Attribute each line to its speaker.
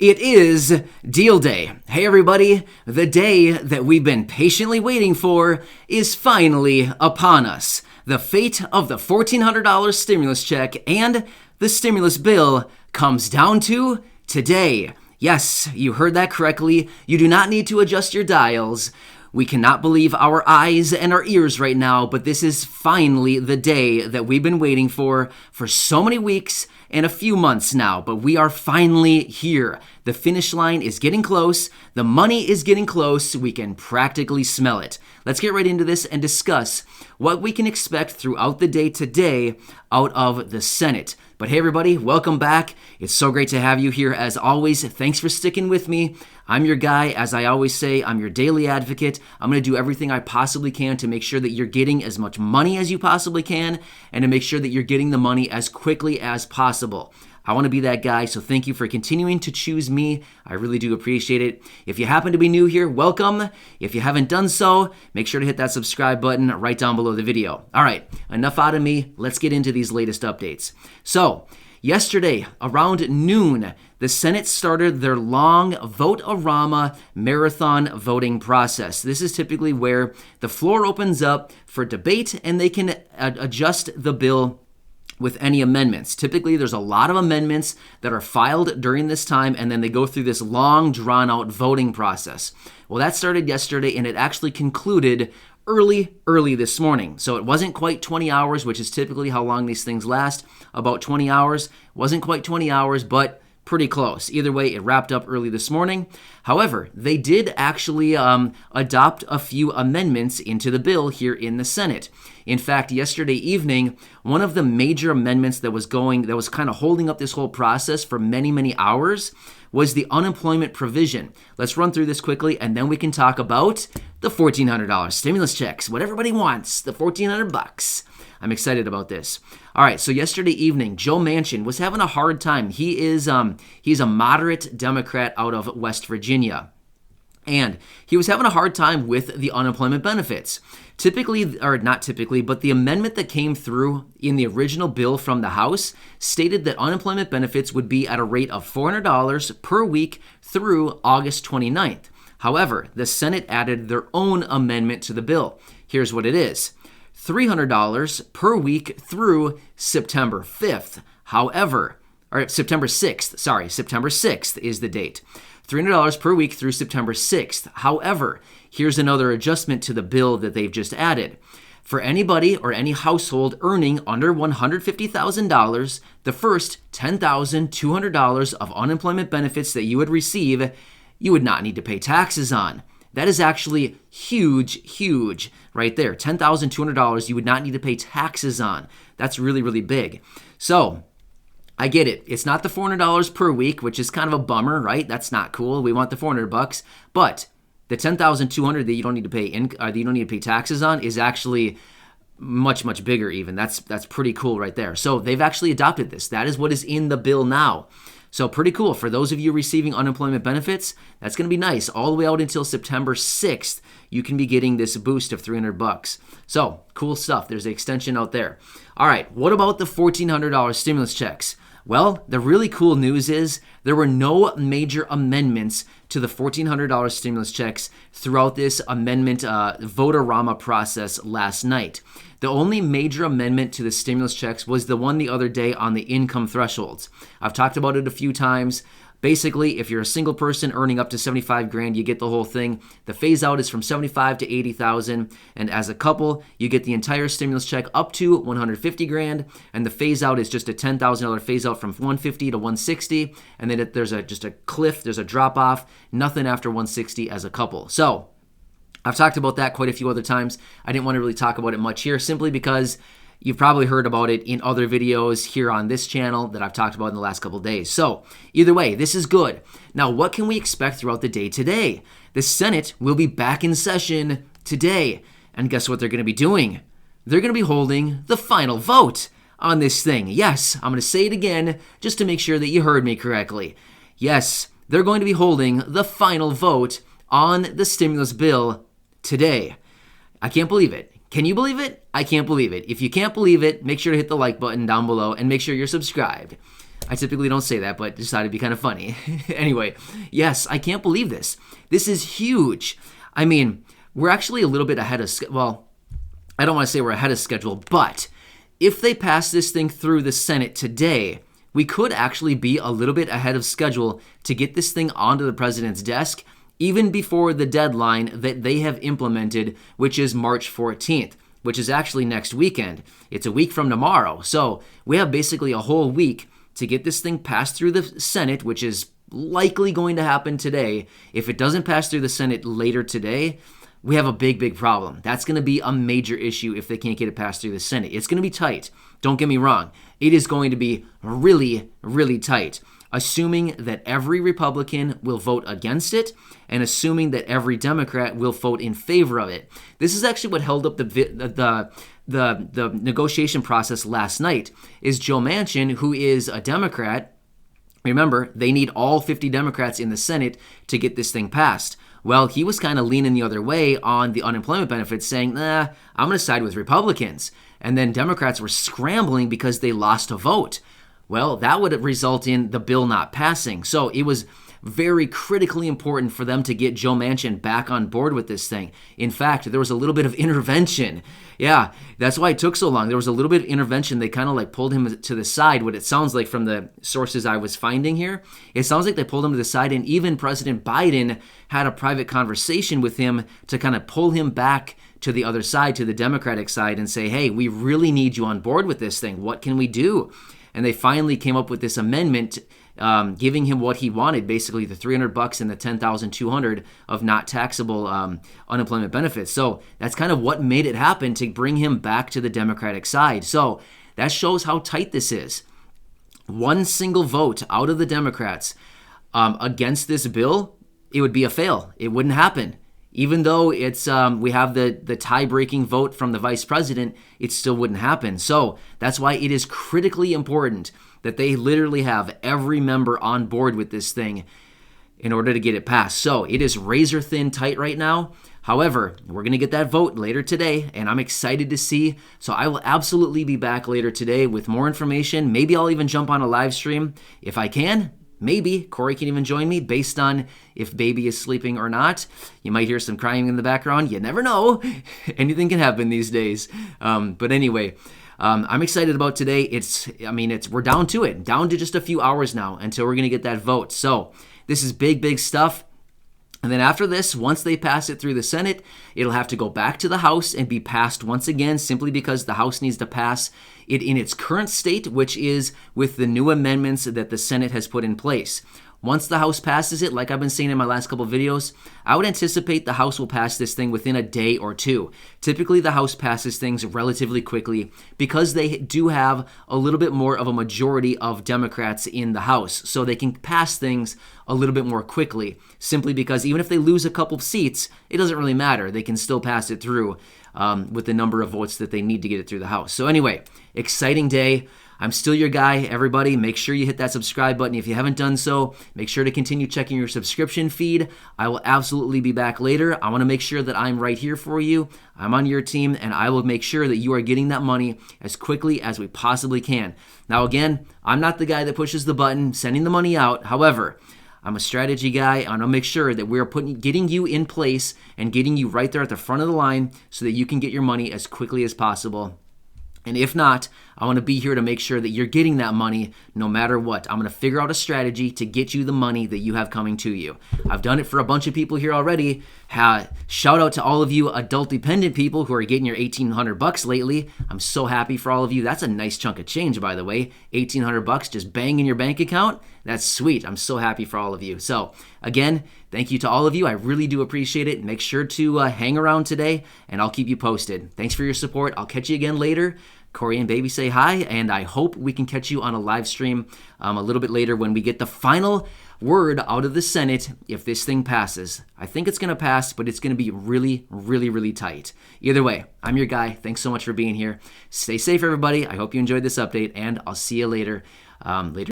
Speaker 1: It is deal day. Hey everybody, the day that we've been patiently waiting for is finally upon us. The fate of the $1,400 stimulus check and the stimulus bill comes down to today. Yes, you heard that correctly. You do not need to adjust your dials. We cannot believe our eyes and our ears right now, but this is finally the day that we've been waiting for so many weeks and a few months now, but we are finally here. The finish line is getting close. The money is getting close. We can practically smell it. Let's get right into this and discuss what we can expect throughout the day today out of the Senate. But hey everybody, welcome back. It's so great to have you here as always. Thanks for sticking with me. I'm your guy. As I always say, I'm your daily advocate. I'm going to do everything I possibly can to make sure that you're getting as much money as you possibly can and to make sure that you're getting the money as quickly as possible. I want to be that guy, so thank you for continuing to choose me. I really do appreciate it. If you happen to be new here, welcome. If you haven't done so, make sure to hit that subscribe button right down below the video. All right, enough out of me. Let's get into these latest updates. So, yesterday, around noon, the Senate started their long vote-a-rama marathon voting process. This is typically where the floor opens up for debate and they can adjust the bill with any amendments. Typically, there's a lot of amendments that are filed during this time, and then they go through this long, drawn-out voting process. Well, that started yesterday, and it actually concluded early this morning. So it wasn't quite 20 hours, which is typically how long these things last, about 20 hours. Wasn't quite 20 hours, but pretty close. Either way, it wrapped up early this morning. However, they did actually adopt a few amendments into the bill here in the Senate. In fact, yesterday evening, one of the major amendments that was kind of holding up this whole process for many hours was the unemployment provision. Let's run through this quickly, and then we can talk about the $1,400 stimulus checks, what everybody wants, the $1,400. I'm excited about this. All right, so yesterday evening, Joe Manchin was having a hard time. He's a moderate Democrat out of West Virginia. And he was having a hard time with the unemployment benefits. Not typically, but the amendment that came through in the original bill from the House stated that unemployment benefits would be at a rate of $400 per week through August 29th. However, the Senate added their own amendment to the bill. Here's what it is. $300 per week through September 5th. September 6th. September 6th is the date. $300 per week through September 6th. However, here's another adjustment to the bill that they've just added. For anybody or any household earning under $150,000, the first $10,200 of unemployment benefits that you would receive, you would not need to pay taxes on. That is actually huge right there. $10,200 you would not need to pay taxes on. That's really big. So, I get it. It's not the $400 per week, which is kind of a bummer, right? That's not cool. We want the $400, but the $10,200 that you don't need to pay taxes on is actually much bigger even. That's pretty cool right there. So they've actually adopted this. That is what is in the bill now. So pretty cool. For those of you receiving unemployment benefits, that's going to be nice. All the way out until September 6th, you can be getting this boost of $300. So cool stuff. There's an extension out there. All right. What about the $1,400 stimulus checks? Well, the really cool news is there were no major amendments to the $1,400 stimulus checks throughout this amendment vote-a-rama process last night. The only major amendment to the stimulus checks was the one the other day on the income thresholds. I've talked about it a few times. Basically, if you're a single person earning up to $75,000, you get the whole thing. The phase out is from $75,000 to $80,000, and as a couple, you get the entire stimulus check up to $150,000, and the phase out is just a $10,000 phase out from $150,000 to $160,000, and then there's just a cliff, there's a drop off, nothing after $160,000 as a couple. So, I've talked about that quite a few other times. I didn't want to really talk about it much here simply because you've probably heard about it in other videos here on this channel that I've talked about in the last couple of days. So either way, this is good. Now, what can we expect throughout the day today? The Senate will be back in session today. And guess what they're going to be doing? They're going to be holding the final vote on this thing. Yes, I'm going to say it again just to make sure that you heard me correctly. Yes, they're going to be holding the final vote on the stimulus bill today. I can't believe it. Can you believe it? I can't believe it. If you can't believe it, make sure to hit the like button down below and make sure you're subscribed. I typically don't say that, but decided it'd be kind of funny. Anyway, yes, I can't believe this. This is huge. I mean, we're actually a little bit ahead of, well, I don't want to say we're ahead of schedule, but if they pass this thing through the Senate today, we could actually be a little bit ahead of schedule to get this thing onto the president's desk even before the deadline that they have implemented, which is March 14th, which is actually next weekend. It's a week from tomorrow. So we have basically a whole week to get this thing passed through the Senate, which is likely going to happen today. If it doesn't pass through the Senate later today, we have a big problem. That's going to be a major issue if they can't get it passed through the Senate. It's going to be tight. Don't get me wrong. It is going to be really tight, assuming that every Republican will vote against it and assuming that every Democrat will vote in favor of it. This is actually what held up the negotiation process last night, is Joe Manchin, who is a Democrat. Remember, they need all 50 Democrats in the Senate to get this thing passed. Well, he was kind of leaning the other way on the unemployment benefits, saying, I'm going to side with Republicans. And then Democrats were scrambling because they lost a vote. Well, that would result in the bill not passing. So it was very critically important for them to get Joe Manchin back on board with this thing. In fact, there was a little bit of intervention. Yeah, that's why it took so long. There was a little bit of intervention. They kind of like pulled him to the side, what it sounds like from the sources I was finding here. It sounds like they pulled him to the side, and even President Biden had a private conversation with him to kind of pull him back to the other side, to the Democratic side, and say, hey, we really need you on board with this thing. What can we do? And they finally came up with this amendment giving him what he wanted, basically the $300 and the $10,200 of not taxable unemployment benefits. So that's kind of what made it happen to bring him back to the Democratic side. So that shows how tight this is. One single vote out of the Democrats against this bill, it would be a fail. It wouldn't happen. Even though it's we have the tie-breaking vote from the vice president, it still wouldn't happen. So that's why it is critically important that they literally have every member on board with this thing in order to get it passed. So it is razor thin tight right now. However, we're going to get that vote later today, and I'm excited to see. So I will absolutely be back later today with more information. Maybe I'll even jump on a live stream if I can. Maybe Corey can even join me based on if baby is sleeping or not. You might hear some crying in the background. You never know. Anything can happen these days. But anyway, I'm excited about today. We're down to it. Down to just a few hours now until we're going to get that vote. So this is big stuff. And then after this, once they pass it through the Senate, it'll have to go back to the House and be passed once again, simply because the House needs to pass it in its current state, which is with the new amendments that the Senate has put in place. Once the House passes it, like I've been saying in my last couple of videos, I would anticipate the House will pass this thing within a day or two. Typically, the House passes things relatively quickly because they do have a little bit more of a majority of Democrats in the House, so they can pass things a little bit more quickly, simply because even if they lose a couple of seats, it doesn't really matter. They can still pass it through with the number of votes that they need to get it through the House. So anyway, exciting day. I'm still your guy, everybody. Make sure you hit that subscribe button. If you haven't done so, make sure to continue checking your subscription feed. I will absolutely be back later. I want to make sure that I'm right here for you. I'm on your team, and I will make sure that you are getting that money as quickly as we possibly can. Now, again, I'm not the guy that pushes the button, sending the money out. However, I'm a strategy guy. I want to make sure that we're getting you in place and getting you right there at the front of the line so that you can get your money as quickly as possible. And if not, I want to be here to make sure that you're getting that money no matter what. I'm going to figure out a strategy to get you the money that you have coming to you. I've done it for a bunch of people here already. Shout out to all of you adult dependent people who are getting your $1,800 lately. I'm so happy for all of you. That's a nice chunk of change, by the way. $1,800 just bang in your bank account. That's sweet. I'm so happy for all of you. So again, thank you to all of you. I really do appreciate it. Make sure to hang around today, and I'll keep you posted. Thanks for your support. I'll catch you again later. Corey and Baby say hi, and I hope we can catch you on a live stream a little bit later when we get the final word out of the Senate if this thing passes. I think it's going to pass, but it's going to be really tight. Either way, I'm your guy. Thanks so much for being here. Stay safe, everybody. I hope you enjoyed this update, and I'll see you later.